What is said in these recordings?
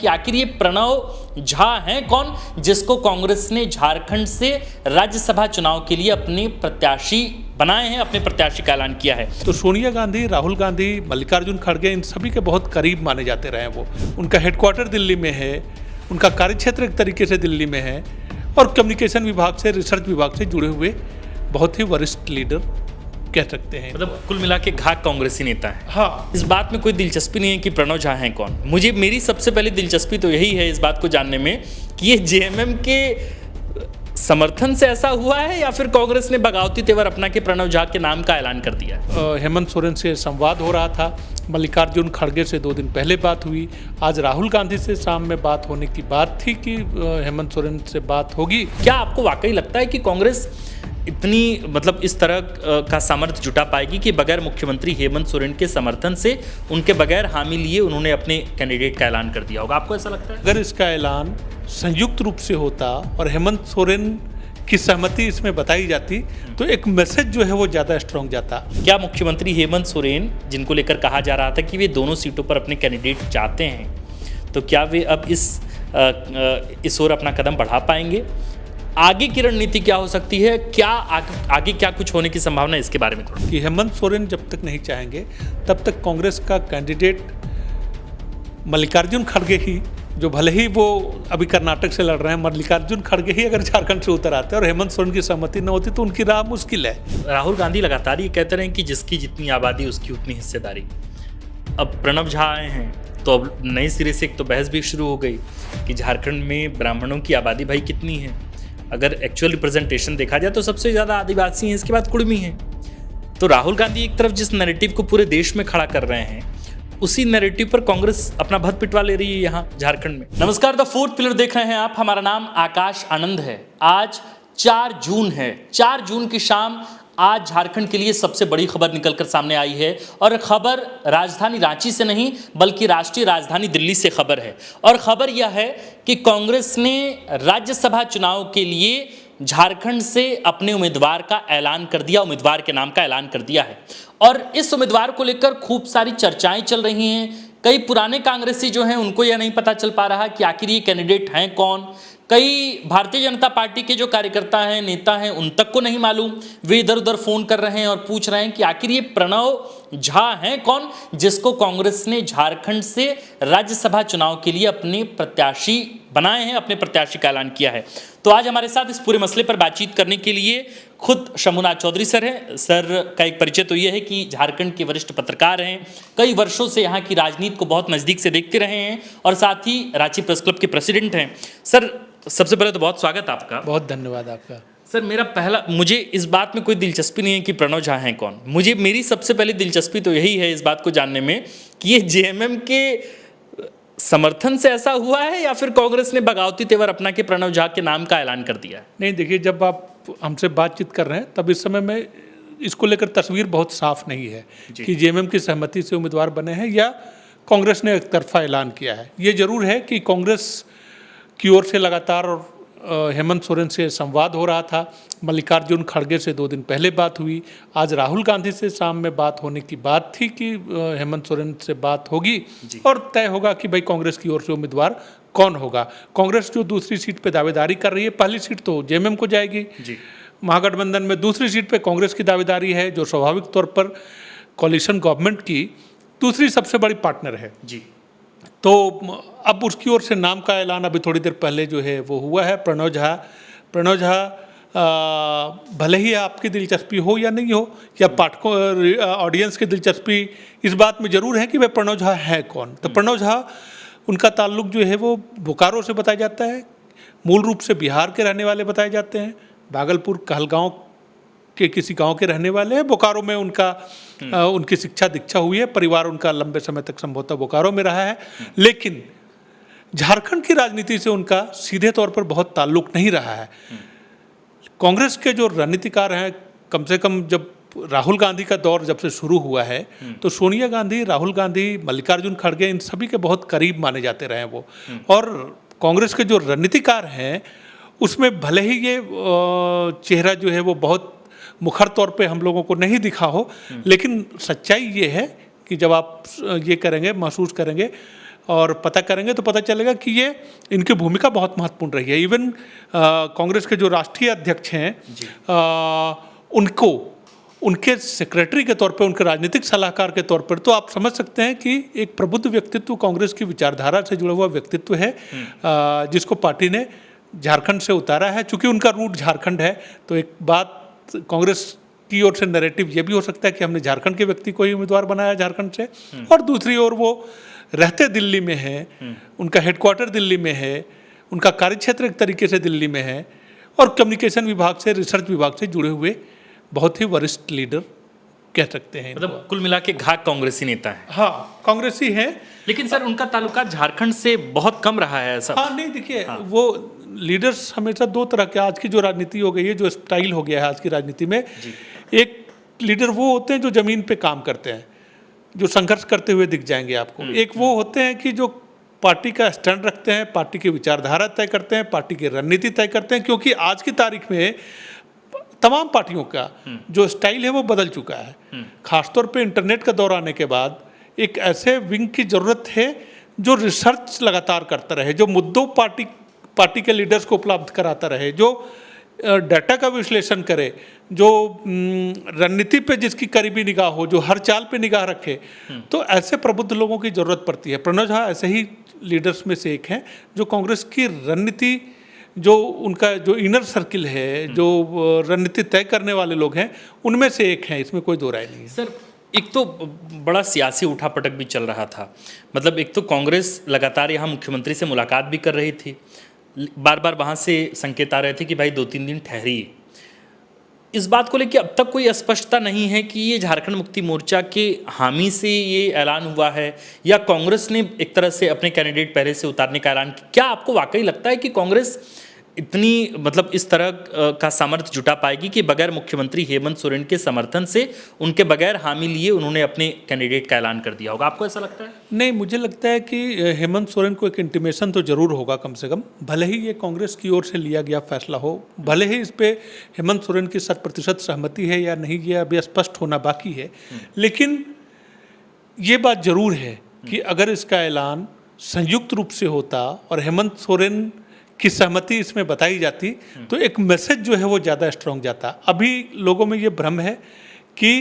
कि आखिर ये प्रणव झा हैं कौन, जिसको कांग्रेस ने झारखंड से राज्यसभा चुनाव के लिए अपने प्रत्याशी बनाए हैं, अपने प्रत्याशी का ऐलान किया है। तो सोनिया गांधी, राहुल गांधी, मल्लिकार्जुन खड़गे, इन सभी के बहुत करीब माने जाते रहे हैं। वो उनका हेडक्वार्टर दिल्ली में है, उनका कार्यक्षेत्र एक तरीके से दिल्ली में है और कम्युनिकेशन विभाग से, रिसर्च विभाग से जुड़े हुए बहुत ही वरिष्ठ लीडर कह सकते हैं। मतलब कुल मिला के घाक कांग्रेसी नेता है। हाँ, इस बात में कोई दिलचस्पी नहीं है कि प्रणव झा हैं कौन। मेरी सबसे पहली दिलचस्पी तो यही है इस बात को जानने में कि ये जेएमएम के समर्थन से ऐसा हुआ है या फिर कांग्रेस ने बगावती तेवर अपना के प्रणव झा के नाम का ऐलान कर दिया है। हेमंत सोरेन से संवाद हो रहा था, मल्लिकार्जुन खड़गे से 2 दिन पहले बात हुई, आज राहुल गांधी से शाम में बात होने की बात थी कि हेमंत सोरेन से बात होगी। क्या आपको वाकई लगता है कि कांग्रेस इतनी मतलब इस तरह का सामर्थ्य जुटा पाएगी कि बगैर मुख्यमंत्री हेमंत सोरेन के समर्थन से, उनके बगैर हामी लिए उन्होंने अपने कैंडिडेट का ऐलान कर दिया होगा? आपको ऐसा लगता है? अगर इसका ऐलान संयुक्त रूप से होता और हेमंत सोरेन की सहमति इसमें बताई जाती तो एक मैसेज जो है वो ज़्यादा स्ट्रांग जाता। क्या मुख्यमंत्री हेमंत सोरेन, जिनको लेकर कहा जा रहा था कि वे दोनों सीटों पर अपने कैंडिडेट चाहते हैं, तो क्या वे अब इस ओर अपना कदम बढ़ा पाएंगे? आगे की रणनीति क्या हो सकती है? क्या आगे क्या कुछ होने की संभावना है, इसके बारे में थोड़ा। कि हेमंत सोरेन जब तक नहीं चाहेंगे तब तक कांग्रेस का कैंडिडेट मल्लिकार्जुन खड़गे ही, जो भले ही वो अभी कर्नाटक से लड़ रहे हैं, मल्लिकार्जुन खड़गे ही अगर झारखंड से उतर आते हैं और हेमंत सोरेन की सहमति न होती तो उनकी राह मुश्किल है। राहुल गांधी लगातार ये कहते रहे कि जिसकी जितनी आबादी उसकी उतनी हिस्सेदारी। अब प्रणव झा आए हैं तो अब नए सिरे से एक तो बहस भी शुरू हो गई कि झारखंड में ब्राह्मणों की आबादी भाई कितनी है। अगर एक्चुअल रिप्रेजेंटेशन देखा जाए तो सबसे ज़्यादा आदिवासी हैं, इसके बाद कुर्मी हैं। तो राहुल गांधी एक तरफ जिस नैरेटिव को पूरे देश में खड़ा कर रहे हैं, उसी नैरेटिव पर कांग्रेस अपना भद पिटवा ले रही है यहाँ झारखंड में। नमस्कार, द फोर्थ पिलर देख रहे हैं आप। हमारा नाम आकाश आनंद है। आज 4 जून है। 4 जून की शाम आज झारखंड के लिए सबसे बड़ी खबर निकलकर सामने आई है और खबर राजधानी रांची से नहीं बल्कि राष्ट्रीय राजधानी दिल्ली से खबर है। और खबर यह है कि कांग्रेस ने राज्यसभा चुनाव के लिए झारखंड से अपने उम्मीदवार का ऐलान कर दिया, उम्मीदवार के नाम का ऐलान कर दिया है। और इस उम्मीदवार को लेकर खूब सारी चर्चाएं चल रही हैं। कई पुराने कांग्रेसी जो हैं उनको यह नहीं पता चल पा रहा कि आखिर ये कैंडिडेट हैं कौन। कई भारतीय जनता पार्टी के जो कार्यकर्ता हैं, नेता हैं, उन तक को नहीं मालूम। वे इधर उधर फोन कर रहे हैं और पूछ रहे हैं कि आखिर ये प्रणव झा हैं कौन, जिसको कांग्रेस ने झारखंड से राज्यसभा चुनाव के लिए अपने प्रत्याशी बनाए हैं, अपने प्रत्याशी का ऐलान किया है। तो आज हमारे साथ इस पूरे मसले पर बातचीत करने के लिए खुद शंभुनाथ चौधरी सर हैं। सर का एक परिचय तो ये है कि झारखंड के वरिष्ठ पत्रकार हैं, कई वर्षों से यहाँ की राजनीति को बहुत नज़दीक से देखते रहे हैं और साथ ही रांची प्रेस क्लब के प्रेसिडेंट हैं। सर, सबसे पहले तो बहुत स्वागत आपका। बहुत धन्यवाद आपका। सर, मुझे इस बात में कोई दिलचस्पी नहीं है कि प्रणव झा हैं कौन। मेरी सबसे पहली दिलचस्पी तो यही है इस बात को जानने में कि ये जेएमएम के समर्थन से ऐसा हुआ है या फिर कांग्रेस ने बगावती तेवर अपना के प्रणव झा के नाम का ऐलान कर दिया है। नहीं, देखिए, जब आप हमसे बातचीत कर रहे हैं तब इस समय में इसको लेकर तस्वीर बहुत साफ नहीं है कि जेएमएम की सहमति से उम्मीदवार बने हैं या कांग्रेस ने एक तरफा ऐलान किया है। ये जरूर है कि कांग्रेस की ओर से लगातार और हेमंत सोरेन से संवाद हो रहा था, मल्लिकार्जुन खड़गे से 2 दिन पहले बात हुई, आज राहुल गांधी से शाम में बात होने की बात थी कि हेमंत सोरेन से बात होगी और तय होगा कि भाई कांग्रेस की ओर से उम्मीदवार कौन होगा। कांग्रेस जो दूसरी सीट पे दावेदारी कर रही है, पहली सीट तो जेएमएम को जाएगी, महागठबंधन में दूसरी सीट पे कांग्रेस की दावेदारी है, जो स्वाभाविक तौर पर कोalition गवर्नमेंट की दूसरी सबसे बड़ी पार्टनर है जी। तो अब उसकी ओर से नाम का ऐलान अभी थोड़ी देर पहले जो है वो हुआ है, प्रणव झा। भले ही आपकी दिलचस्पी हो या नहीं हो या पाठकों ऑडियंस की दिलचस्पी इस बात में ज़रूर है कि वह प्रणव झा है कौन। तो प्रणव झा, उनका ताल्लुक जो है वो बोकारो से बताया जाता है, मूल रूप से बिहार के रहने वाले बताए जाते हैं, भागलपुर कहलगांव के किसी गांव के रहने वाले हैं। बोकारो में उनकी शिक्षा दीक्षा हुई है, परिवार उनका लंबे समय तक संभवतः बोकारो में रहा है, लेकिन झारखंड की राजनीति से उनका सीधे तौर पर बहुत ताल्लुक नहीं रहा है। कांग्रेस के जो रणनीतिकार हैं, कम से कम जब राहुल गांधी का दौर जब से शुरू हुआ है तो सोनिया गांधी, राहुल गांधी, मल्लिकार्जुन खड़गे, इन सभी के बहुत करीब माने जाते रहे हैं वो। और कांग्रेस के जो रणनीतिकार हैं उसमें भले ही ये चेहरा जो है वो बहुत मुखर तौर पे हम लोगों को नहीं दिखा हो, लेकिन सच्चाई ये है कि जब आप ये करेंगे, महसूस करेंगे, और पता करेंगे तो पता चलेगा कि ये इनकी भूमिका बहुत महत्वपूर्ण रही है। इवन कांग्रेस के जो राष्ट्रीय अध्यक्ष हैं उनको उनके सेक्रेटरी के तौर पे, उनके राजनीतिक सलाहकार के तौर पर, तो आप समझ सकते हैं कि एक प्रबुद्ध व्यक्तित्व, कांग्रेस की विचारधारा से जुड़ा हुआ व्यक्तित्व है जिसको पार्टी ने झारखंड से उतारा है। चूंकि उनका रूट झारखंड है तो एक बात कांग्रेस की ओर से नैरेटिव ये भी हो सकता है कि हमने झारखंड के व्यक्ति को ही उम्मीदवार बनाया झारखंड से, और दूसरी ओर वो रहते दिल्ली में हैं, उनका हेडक्वार्टर दिल्ली में है, उनका कार्यक्षेत्र एक तरीके से दिल्ली में है, और कम्युनिकेशन विभाग से, रिसर्च विभाग से जुड़े हुए बहुत ही वरिष्ठ लीडर कह सकते हैं। मतलब कुल मिला के घाक कांग्रेसी नेता है। हाँ, कांग्रेसी हैं। लेकिन सर उनका ताल्लुका झारखंड से बहुत कम रहा है ऐसा। हाँ नहीं, देखिए वो लीडर्स हमेशा दो तरह के, आज की जो राजनीति हो गई है, जो स्टाइल हो गया है आज की राजनीति में, एक लीडर वो होते हैं जो जमीन पे काम करते हैं, जो संघर्ष करते हुए दिख जाएंगे आपको। एक वो होते हैं कि जो पार्टी का स्टैंड रखते हैं, पार्टी की विचारधारा तय करते हैं, पार्टी की रणनीति तय करते हैं, क्योंकि आज की तारीख में तमाम पार्टियों का जो स्टाइल है वो बदल चुका है। खासतौर पे इंटरनेट का दौर आने के बाद एक ऐसे विंग की ज़रूरत है जो रिसर्च लगातार करता रहे, जो मुद्दों पार्टी के लीडर्स को उपलब्ध कराता रहे, जो डाटा का विश्लेषण करे, जो रणनीति पे जिसकी करीबी निगाह हो, जो हर चाल पे निगाह रखे। तो ऐसे प्रबुद्ध लोगों की ज़रूरत पड़ती है। प्रणव झा ऐसे ही लीडर्स में से एक हैं जो कांग्रेस की रणनीति, जो उनका जो इनर सर्किल है, जो रणनीति तय करने वाले लोग हैं, उनमें से एक हैं, इसमें कोई दो राय नहीं है। सर एक तो बड़ा सियासी उठापटक भी चल रहा था। मतलब एक तो कांग्रेस लगातार यहाँ मुख्यमंत्री से मुलाकात भी कर रही थी, बार बार वहाँ से संकेत आ रहे थे कि भाई 2-3 दिन ठहरिए। इस बात को लेकर अब तक कोई स्पष्टता नहीं है कि ये झारखंड मुक्ति मोर्चा के हामी से ये ऐलान हुआ है या कांग्रेस ने एक तरह से अपने कैंडिडेट पहले से उतारने का ऐलान किया। क्या आपको वाकई लगता है कि कांग्रेस इतनी मतलब इस तरह का सामर्थ्य जुटा पाएगी कि बगैर मुख्यमंत्री हेमंत सोरेन के समर्थन से, उनके बगैर हामी लिए उन्होंने अपने कैंडिडेट का ऐलान कर दिया होगा? आपको ऐसा लगता है? नहीं, मुझे लगता है कि हेमंत सोरेन को एक इंटीमेशन तो जरूर होगा कम से कम, भले ही ये कांग्रेस की ओर से लिया गया फैसला हो, भले ही इस पे हेमंत सोरेन की 100% सहमति है या नहीं, ये अभी स्पष्ट होना बाकी है। लेकिन ये बात जरूर है कि अगर इसका ऐलान संयुक्त रूप से होता और हेमंत सोरेन की सहमति इसमें बताई जाती तो एक मैसेज जो है वो ज़्यादा स्ट्रांग जाता। अभी लोगों में ये भ्रम है कि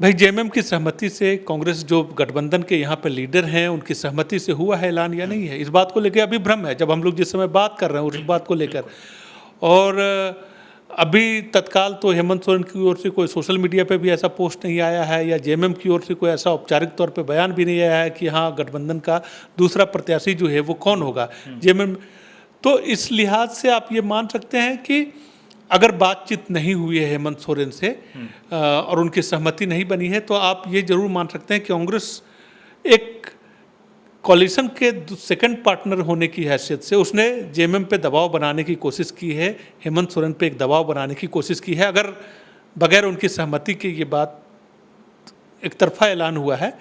भाई जेएमएम की सहमति से, कांग्रेस जो गठबंधन के यहाँ पे लीडर हैं उनकी सहमति से हुआ है ऐलान या नहीं है, इस बात को लेकर अभी भ्रम है। जब हम लोग जिस समय बात कर रहे हैं उस बात को लेकर, और अभी तत्काल तो हेमंत सोरेन की ओर से कोई सोशल मीडिया पे भी ऐसा पोस्ट नहीं आया है या जेएमएम की ओर से कोई ऐसा औपचारिक तौर पे बयान भी नहीं आया है कि हाँ गठबंधन का दूसरा प्रत्याशी जो है वो कौन होगा जेएमएम। तो इस लिहाज से आप ये मान सकते हैं कि अगर बातचीत नहीं हुई है हेमंत सोरेन से और उनकी सहमति नहीं बनी है, तो आप ये जरूर मान सकते हैं कि कांग्रेस एक कॉलिशन के सेकंड पार्टनर होने की हैसियत से उसने जेएमएम पे दबाव बनाने की कोशिश की है, हेमंत सोरेन पे एक दबाव बनाने की कोशिश की है। अगर बगैर उनकी सहमति के ये बात एक तरफा ऐलान हुआ है,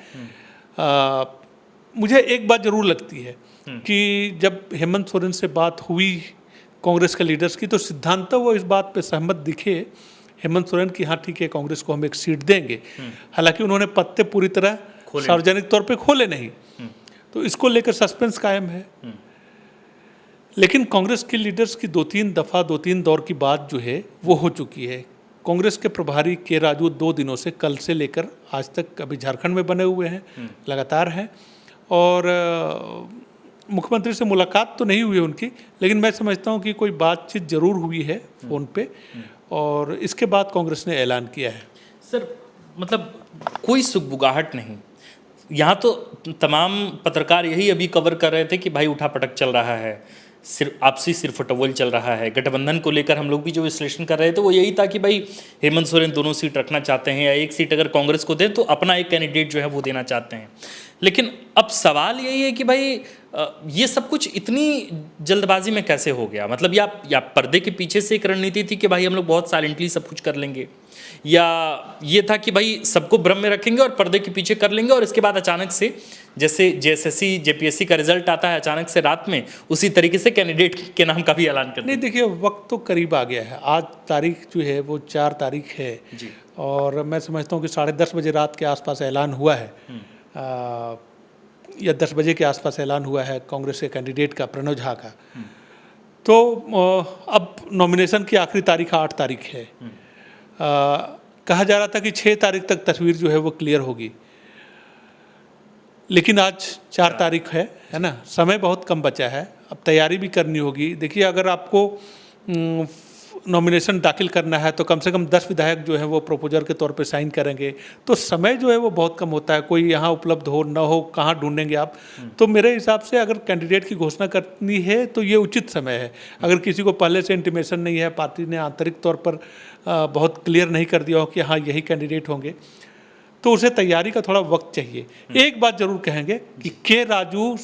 मुझे एक बात जरूर लगती है कि जब हेमंत सोरेन से बात हुई कांग्रेस के लीडर्स की, तो सिद्धांत वो इस बात पे सहमत दिखे हेमंत सोरेन की हाँ ठीक है कांग्रेस को हम एक सीट देंगे। हालांकि उन्होंने पत्ते पूरी तरह सार्वजनिक तौर पे खोले नहीं, तो इसको लेकर सस्पेंस कायम है। लेकिन कांग्रेस के लीडर्स की 2-3 दौर की बात जो है वो हो चुकी है। कांग्रेस के प्रभारी के राजू 2 दिनों से, कल से लेकर आज तक अभी झारखंड में बने हुए हैं, लगातार हैं, और मुख्यमंत्री से मुलाकात तो नहीं हुई उनकी, लेकिन मैं समझता हूं कि कोई बातचीत जरूर हुई है फ़ोन पे, और इसके बाद कांग्रेस ने ऐलान किया है। सर मतलब कोई सुगबुगाहट नहीं, यहाँ तो तमाम पत्रकार यही अभी कवर कर रहे थे कि भाई उठापटक चल रहा है, सिर्फ आपसी सिरफटवल चल रहा है। गठबंधन को लेकर हम लोग भी जो विश्लेषण कर रहे थे वो यही था कि भाई हेमंत सोरेन दोनों सीट रखना चाहते हैं, या एक सीट अगर कांग्रेस को दें तो अपना एक कैंडिडेट जो है वो देना चाहते हैं। लेकिन अब सवाल यही है कि भाई ये सब कुछ इतनी जल्दबाजी में कैसे हो गया? मतलब या पर्दे के पीछे से एक रणनीति थी कि भाई हम लोग बहुत साइलेंटली सब कुछ कर लेंगे, या ये था कि भाई सबको भ्रम में रखेंगे और पर्दे के पीछे कर लेंगे, और इसके बाद अचानक से जैसे जेएसएससी जेपीएससी का रिजल्ट आता है अचानक से रात में, उसी तरीके से कैंडिडेट के नाम का भी ऐलान कर नहीं। देखिए वक्त तो करीब आ गया है, आज तारीख जो है वो 4 तारीख है जी, और मैं समझता हूँ कि 10:30 बजे रात के आसपास ऐलान हुआ है। या 10 बजे के आसपास ऐलान हुआ है कांग्रेस के कैंडिडेट का, प्रणव झा का। तो अब नॉमिनेशन की आखिरी तारीख 8 तारीख है। कहा जा रहा था कि 6 तारीख तक तस्वीर जो है वो क्लियर होगी, लेकिन आज 4 तारीख है ना, समय बहुत कम बचा है। अब तैयारी भी करनी होगी। देखिए, अगर आपको नॉमिनेशन दाखिल करना है तो कम से कम 10 विधायक जो है वो प्रोपोजर के तौर पे साइन करेंगे, तो समय जो है वो बहुत कम होता है। कोई यहाँ उपलब्ध हो ना हो, कहाँ ढूंढेंगे आप? तो मेरे हिसाब से अगर कैंडिडेट की घोषणा करनी है तो ये उचित समय है। अगर किसी को पहले से इंटीमेशन नहीं है, पार्टी ने आंतरिक तौर पर बहुत क्लियर नहीं कर दिया हो कि हाँ यही कैंडिडेट होंगे, तो उसे तैयारी का थोड़ा वक्त चाहिए। एक बात जरूर कहेंगे कि के राजू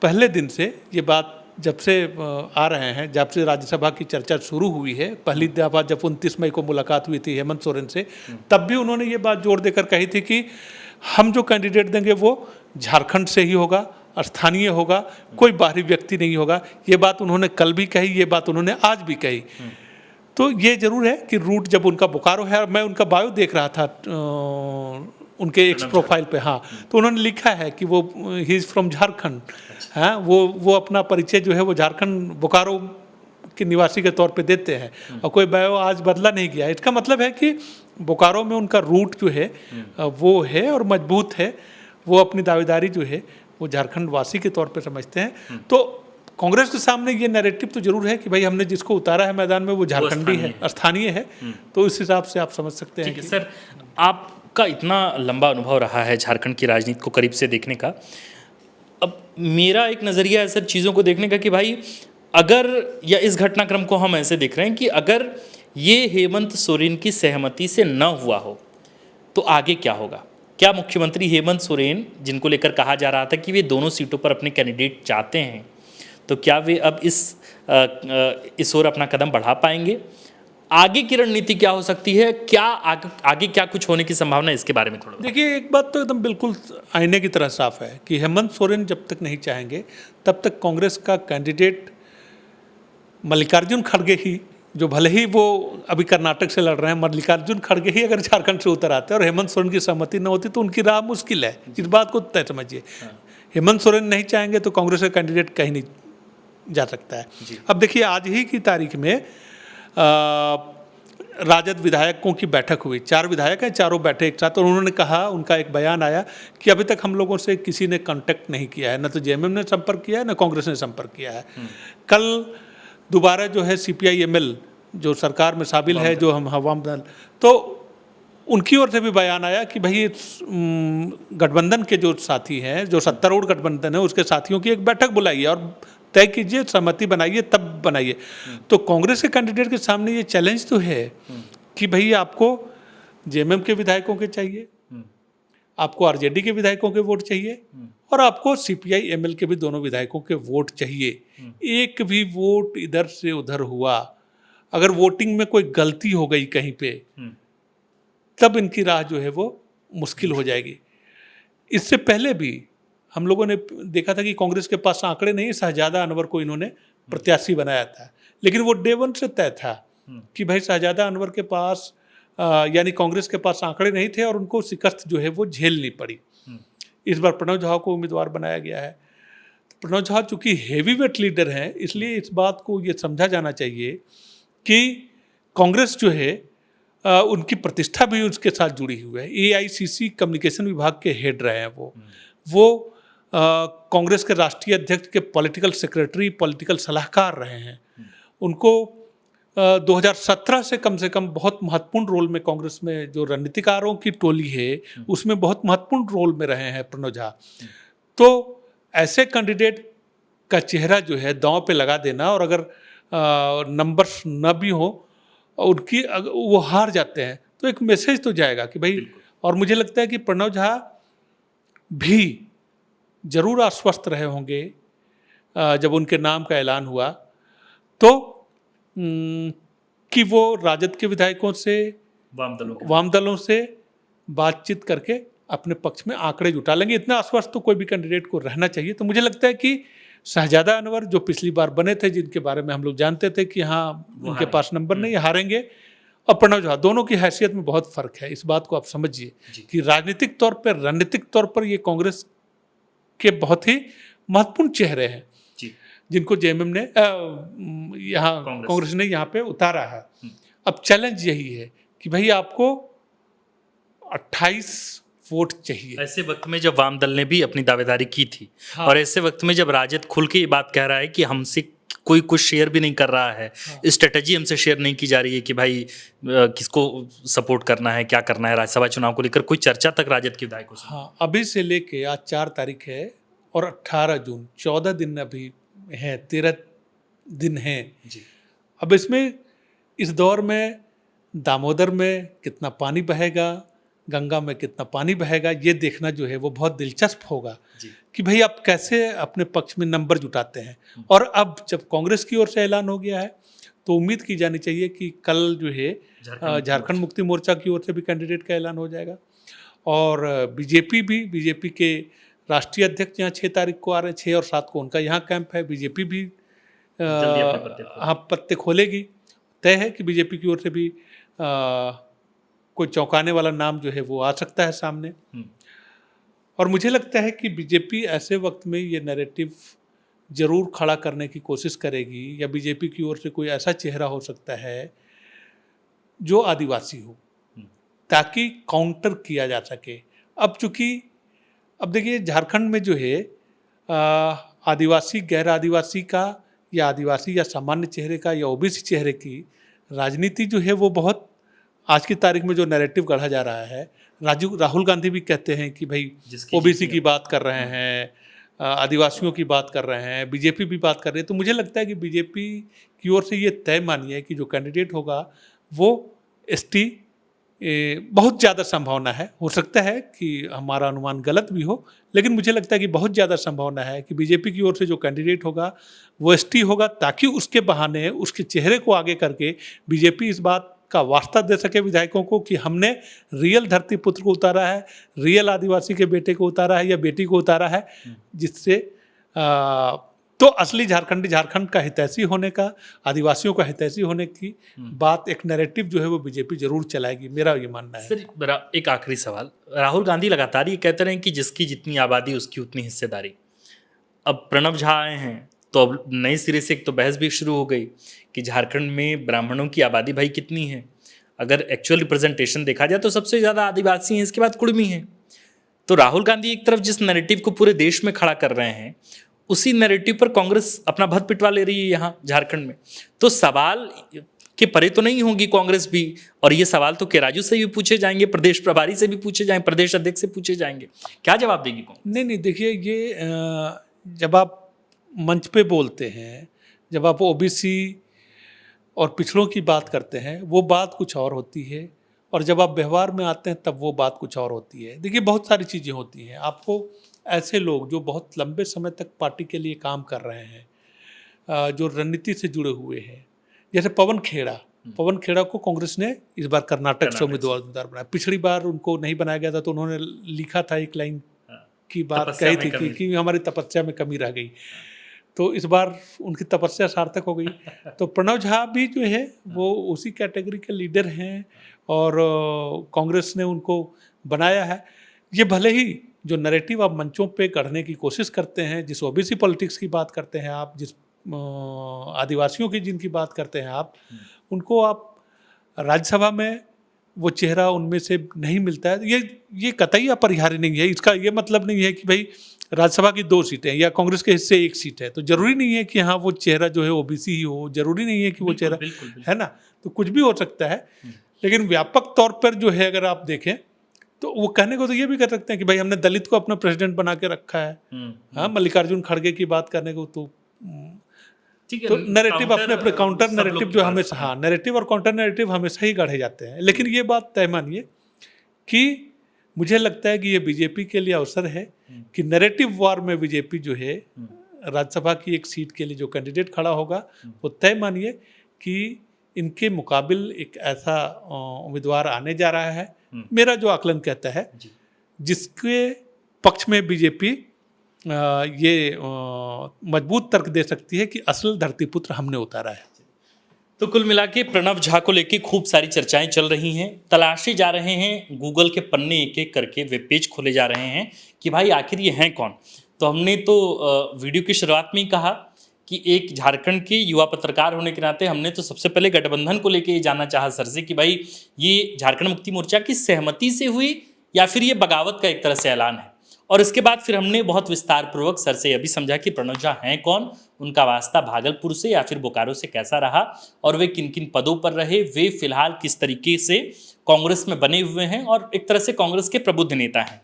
पहले दिन से, ये बात जब से आ रहे हैं, जब से राज्यसभा की चर्चा शुरू हुई है, पहली दफा जब 29 मई को मुलाकात हुई थी हेमंत सोरेन से, तब भी उन्होंने ये बात जोर देकर कही थी कि हम जो कैंडिडेट देंगे वो झारखंड से ही होगा, स्थानीय होगा, कोई बाहरी व्यक्ति नहीं होगा। ये बात उन्होंने कल भी कही, ये बात उन्होंने आज भी कही। तो ये जरूर है कि रूट जब उनका बोकारो है, और मैं उनका बायो देख रहा था उनके एक्स प्रोफाइल पे, हाँ, तो उन्होंने लिखा है कि वो ही इज़ फ्रॉम झारखंड। हाँ, वो अपना परिचय जो है वो झारखंड बोकारो के निवासी के तौर पे देते हैं, और कोई बायो आज बदला नहीं गया। इसका मतलब है कि बोकारो में उनका रूट जो है वो है और मजबूत है। वो अपनी दावेदारी जो है वो झारखंड वासी के तौर पे समझते हैं। तो कांग्रेस के सामने ये नैरेटिव तो जरूर है कि भाई हमने जिसको उतारा है मैदान में वो झारखंडी है, स्थानीय है। तो इस हिसाब से आप समझ सकते हैं कि सर, आपका इतना लंबा अनुभव रहा है झारखंड की राजनीति को करीब से देखने का। अब मेरा एक नज़रिया है सर चीज़ों को देखने का कि भाई अगर, या इस घटनाक्रम को हम ऐसे देख रहे हैं कि अगर ये हेमंत सोरेन की सहमति से न हुआ हो तो आगे क्या होगा? क्या मुख्यमंत्री हेमंत सोरेन, जिनको लेकर कहा जा रहा था कि वे दोनों सीटों पर अपने कैंडिडेट चाहते हैं, तो क्या वे अब इस ओर अपना कदम बढ़ा पाएंगे? आगे की रणनीति क्या हो सकती है? क्या आगे क्या कुछ होने की संभावना है, इसके बारे में थोड़ा देखिए, एक बात तो एकदम बिल्कुल आईने की तरह साफ है कि हेमंत सोरेन जब तक नहीं चाहेंगे तब तक कांग्रेस का कैंडिडेट मल्लिकार्जुन खड़गे ही, जो भले ही वो अभी कर्नाटक से लड़ रहे हैं, मल्लिकार्जुन खड़गे ही अगर झारखंड से उतर आते हैं और हेमंत सोरेन की सहमति न होती तो उनकी राह मुश्किल है। इस बात को तय समझिए। हेमंत सोरेन नहीं चाहेंगे तो कांग्रेस का कैंडिडेट कहीं नहीं जा सकता है। अब देखिए, आज ही की तारीख में राजद विधायकों की बैठक हुई। 4 विधायक हैं, चारों बैठे एक साथ, और उन्होंने कहा, उनका एक बयान आया कि अभी तक हम लोगों से किसी ने कांटेक्ट नहीं किया है, न तो जेएमएम ने संपर्क किया है, न कांग्रेस ने संपर्क किया है। कल दोबारा जो है सीपीआई-एमएल जो सरकार में शामिल है, जो हम वाम दल, तो उनकी ओर से भी बयान आया कि भाई गठबंधन के जो साथी हैं, जो सत्तारूढ़ गठबंधन है, उसके साथियों की एक बैठक बुलाइए और तय कीजिए, सहमति बनाइए, तब बनाइए। तो कांग्रेस के कैंडिडेट के सामने ये चैलेंज तो है कि भाई आपको जेएमएम के विधायकों के चाहिए, आपको आरजेडी के विधायकों के वोट चाहिए, और आपको सीपीआई-एमएल के भी दोनों विधायकों के वोट चाहिए। एक भी वोट इधर से उधर हुआ, अगर वोटिंग में कोई गलती हो गई कहीं पे, तब इनकी राह जो है वो मुश्किल हो जाएगी। इससे पहले भी हम लोगों ने देखा था कि कांग्रेस के पास आंकड़े नहीं, शहजादा अनवर को इन्होंने प्रत्याशी बनाया था, लेकिन वो डे 1 से तय था कि भाई शहजादा अनवर के पास यानी कांग्रेस के पास आंकड़े नहीं थे और उनको शिकस्त जो है वो झेलनी पड़ी। इस बार प्रणव झा को उम्मीदवार बनाया गया है। प्रणव झा चूंकि हेवी वेट लीडर हैं, इसलिए इस बात को ये समझा जाना चाहिए कि कांग्रेस जो है उनकी प्रतिष्ठा भी उसके साथ जुड़ी हुई है। एआईसीसी कम्युनिकेशन विभाग के हेड रहे हैं वो कांग्रेस के राष्ट्रीय अध्यक्ष के पॉलिटिकल सेक्रेटरी, पॉलिटिकल सलाहकार रहे हैं। उनको 2017 से कम बहुत महत्वपूर्ण रोल में, कांग्रेस में जो रणनीतिकारों की टोली है उसमें बहुत महत्वपूर्ण रोल में रहे हैं प्रणव झा। तो ऐसे कैंडिडेट का चेहरा जो है दांव पे लगा देना, और अगर नंबर्स न भी हो उनकी, वो हार जाते हैं, तो एक मैसेज तो जाएगा कि भाई, और मुझे लगता है कि प्रणव झा भी जरूर आश्वस्त रहे होंगे जब उनके नाम का ऐलान हुआ तो कि वो राजद के विधायकों से, वाम दलों से बातचीत करके अपने पक्ष में आंकड़े जुटा लेंगे। इतना आश्वस्त तो कोई भी कैंडिडेट को रहना चाहिए। तो मुझे लगता है कि शहजादा अनवर जो पिछली बार बने थे, जिनके बारे में हम लोग जानते थे कि हाँ उनके पास नंबर नहीं, हारेंगे, और प्रणव झा, दोनों की हैसियत में बहुत फर्क है। इस बात को आप समझिए कि राजनीतिक तौर पर, रणनीतिक तौर पर ये कांग्रेस के बहुत ही महत्वपूर्ण चेहरे हैं जी जिनको जेएमएम ने यहाँ कांग्रेस ने यहाँ पे उतारा है। अब चैलेंज यही है कि भाई आपको 28 वोट चाहिए। ऐसे वक्त में जब वाम दल ने भी अपनी दावेदारी की थी, हाँ। और ऐसे वक्त में जब राजद खुल के ये बात कह रहा है कि हमसे कोई कुछ शेयर भी नहीं कर रहा है, स्ट्रेटजी हमसे शेयर नहीं की जा रही है कि भाई किसको सपोर्ट करना है, क्या करना है राज्यसभा चुनाव को लेकर, कोई चर्चा तक राजद के विधायकों से। हाँ, अभी से लेके आज 4 तारीख है और 18 जून 14 दिन अभी है, 13 दिन हैं जी। अब इसमें इस दौर में दामोदर में कितना पानी बहेगा, गंगा में कितना पानी बहेगा, ये देखना जो है वो बहुत दिलचस्प होगा जी। कि भाई आप कैसे अपने पक्ष में नंबर जुटाते हैं। और अब जब कांग्रेस की ओर से ऐलान हो गया है तो उम्मीद की जानी चाहिए कि कल जो है झारखंड मुक्ति मोर्चा की ओर से भी कैंडिडेट का ऐलान हो जाएगा। और बीजेपी के राष्ट्रीय अध्यक्ष यहाँ 6 तारीख को आ रहे हैं, 6 और 7 को उनका यहाँ कैंप है। बीजेपी भी पत्ते खोलेगी। तय है कि बीजेपी की ओर से भी कोई चौंकाने वाला नाम जो है वो आ सकता है सामने। और मुझे लगता है कि बीजेपी ऐसे वक्त में ये नैरेटिव जरूर खड़ा करने की कोशिश करेगी, या बीजेपी की ओर से कोई ऐसा चेहरा हो सकता है जो आदिवासी हो, ताकि काउंटर किया जा सके। अब देखिए झारखंड में जो है आदिवासी गैर आदिवासी का या आदिवासी या सामान्य चेहरे का या ओबीसी चेहरे की राजनीति जो है वो बहुत आज की तारीख में जो नैरेटिव गढ़ा जा रहा है। राहुल गांधी भी कहते हैं कि भाई ओबीसी की बात कर रहे हैं, आदिवासियों की बात कर रहे हैं, बीजेपी भी बात कर रही है। तो मुझे लगता है कि बीजेपी की ओर से ये तय मानिए कि जो कैंडिडेट होगा वो एसटी बहुत ज़्यादा संभावना है। हो सकता है कि हमारा अनुमान गलत भी हो, लेकिन मुझे लगता है कि बहुत ज़्यादा संभावना है कि बीजेपी की ओर से जो कैंडिडेट होगा वो एसटी होगा, ताकि उसके बहाने उसके चेहरे को आगे करके बीजेपी इस बात का वास्ता दे सके विधायकों को कि हमने रियल धरती पुत्र को उतारा है, रियल आदिवासी के बेटे को उतारा है या बेटी को उतारा है, जिससे तो असली झारखंडी झारखंड का हितैषी होने का, आदिवासियों का हितैषी होने की बात, एक नैरेटिव जो है वो बीजेपी जरूर चलाएगी, मेरा ये मानना है। सर मेरा एक आखिरी सवाल, राहुल गांधी लगातार ये कहते रहे कि जिसकी जितनी आबादी उसकी उतनी हिस्सेदारी। अब प्रणब झा आए हैं तो अब नए सिरे से एक तो बहस भी शुरू हो गई कि झारखंड में ब्राह्मणों की आबादी भाई कितनी है। अगर एक्चुअल रिप्रेजेंटेशन देखा जाए तो सबसे ज़्यादा आदिवासी हैं, इसके बाद कुड़मी हैं। तो राहुल गांधी एक तरफ जिस नैरेटिव को पूरे देश में खड़ा कर रहे हैं, उसी नैरेटिव पर कांग्रेस अपना भद पिटवा ले रही है यहाँ झारखंड में। तो सवाल के परे तो नहीं होगी कांग्रेस भी, और ये सवाल तो केराजू से भी पूछे जाएंगे, प्रदेश प्रभारी से भी पूछे जाएंगे, प्रदेश अध्यक्ष से पूछे जाएंगे। क्या जवाब देगी कांग्रेस? नहीं देखिए, ये जब आप मंच पे बोलते हैं, जब आप ओबीसी और पिछड़ों की बात करते हैं, वो बात कुछ और होती है, और जब आप व्यवहार में आते हैं तब वो बात कुछ और होती है। देखिए बहुत सारी चीज़ें होती हैं। आपको ऐसे लोग जो बहुत लंबे समय तक पार्टी के लिए काम कर रहे हैं, जो रणनीति से जुड़े हुए हैं, जैसे पवन खेड़ा को कांग्रेस ने इस बार कर्नाटक से उम्मीदवार बनाया। पिछली बार उनको नहीं बनाया गया था तो उन्होंने लिखा था, एक लाइन की बात कही थी कि हमारी तपस्या में कमी रह गई। तो इस बार उनकी तपस्या सार्थक हो गई। तो प्रणब झा भी जो है वो उसी कैटेगरी के लीडर हैं और कांग्रेस ने उनको बनाया है। ये भले ही जो नैरेटिव आप मंचों पे गढ़ने की कोशिश करते हैं, जिस ओबीसी पॉलिटिक्स की बात करते हैं आप, जिस आदिवासियों की जिनकी बात करते हैं आप, उनको आप राज्यसभा में वो चेहरा उनमें से नहीं मिलता है। ये कतई अपरिहार्य नहीं है। इसका ये मतलब नहीं है कि भाई राज्यसभा की 2 सीटें या कांग्रेस के हिस्से 1 सीट है तो जरूरी नहीं है कि हाँ वो चेहरा जो है ओबीसी ही हो, जरूरी नहीं है कि वो चेहरा है ना, तो कुछ भी हो सकता है। लेकिन व्यापक तौर पर जो है अगर आप देखें तो वो कहने को तो ये भी कर सकते हैं कि भाई हमने दलित को अपना प्रेसिडेंट बना के रखा है। हाँ, मल्लिकार्जुन खड़गे की बात करने को तो नैरेटिव अपने काउंटर नैरेटिव जो हमेशा, हाँ, नैरेटिव और काउंटर नैरेटिव हमेशा ही गढ़े जाते हैं। लेकिन ये बात तय मानिए कि मुझे लगता है कि ये बीजेपी के लिए अवसर है कि नैरेटिव वार में बीजेपी जो है राज्यसभा की 1 सीट के लिए जो कैंडिडेट खड़ा होगा वो तय मानिए कि इनके मुकाबिल एक ऐसा उम्मीदवार आने जा रहा है, मेरा जो आकलन कहता है, जिसके पक्ष में बीजेपी ये मजबूत तर्क दे सकती है कि असल धरती पुत्र हमने उतारा है। तो कुल मिला के प्रणब झा को लेके खूब सारी चर्चाएं चल रही हैं, तलाशे जा रहे हैं, गूगल के पन्ने एक एक करके वेब पेज खोले जा रहे हैं कि भाई आखिर ये हैं कौन। तो हमने तो वीडियो की शुरुआत में ही कहा कि एक झारखंड के युवा पत्रकार होने के नाते हमने तो सबसे पहले गठबंधन को लेके ये जानना चाहा सर से कि भाई ये झारखंड मुक्ति मोर्चा की सहमति से हुई या फिर ये बगावत का एक तरह से ऐलान है। और इसके बाद फिर हमने बहुत विस्तार पूर्वक सर से यह भी समझा कि प्रणव झा हैं कौन, उनका वास्ता भागलपुर से या फिर बोकारो से कैसा रहा और वे किन किन पदों पर रहे, वे फिलहाल किस तरीके से कांग्रेस में बने हुए हैं और एक तरह से कांग्रेस के प्रबुद्ध नेता हैं।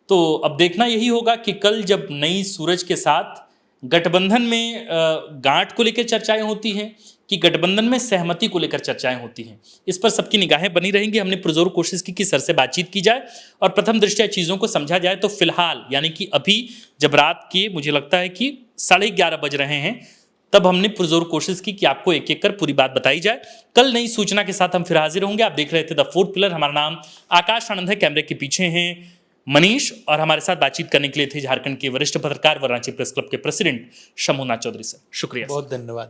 तो अब देखना यही होगा कि कल जब नई सूरज के साथ गठबंधन में गांठ को लेकर चर्चाएं होती हैं कि गठबंधन में सहमति को लेकर चर्चाएं होती हैं, इस पर सबकी निगाहें बनी रहेंगी। हमने पुरजोर कोशिश की कि सर से बातचीत की जाए और प्रथम दृष्टया चीज़ों को समझा जाए। तो फिलहाल यानी कि अभी जब रात के मुझे लगता है कि 11:30 बज रहे हैं, तब हमने पुरजोर कोशिश की कि आपको एक एक कर पूरी बात बताई जाए। कल नई सूचना के साथ हम फिर हाजिर होंगे। आप देख रहे थे द फोर्थ पिलर। हमारा नाम आकाश आनंद है, कैमरे के पीछे हैं मनीष और हमारे साथ बातचीत करने के लिए थे झारखंड के वरिष्ठ पत्रकार व रांची प्रेस क्लब के प्रेसिडेंट शंभुनाथ चौधरी सर। शुक्रिया। बहुत धन्यवाद।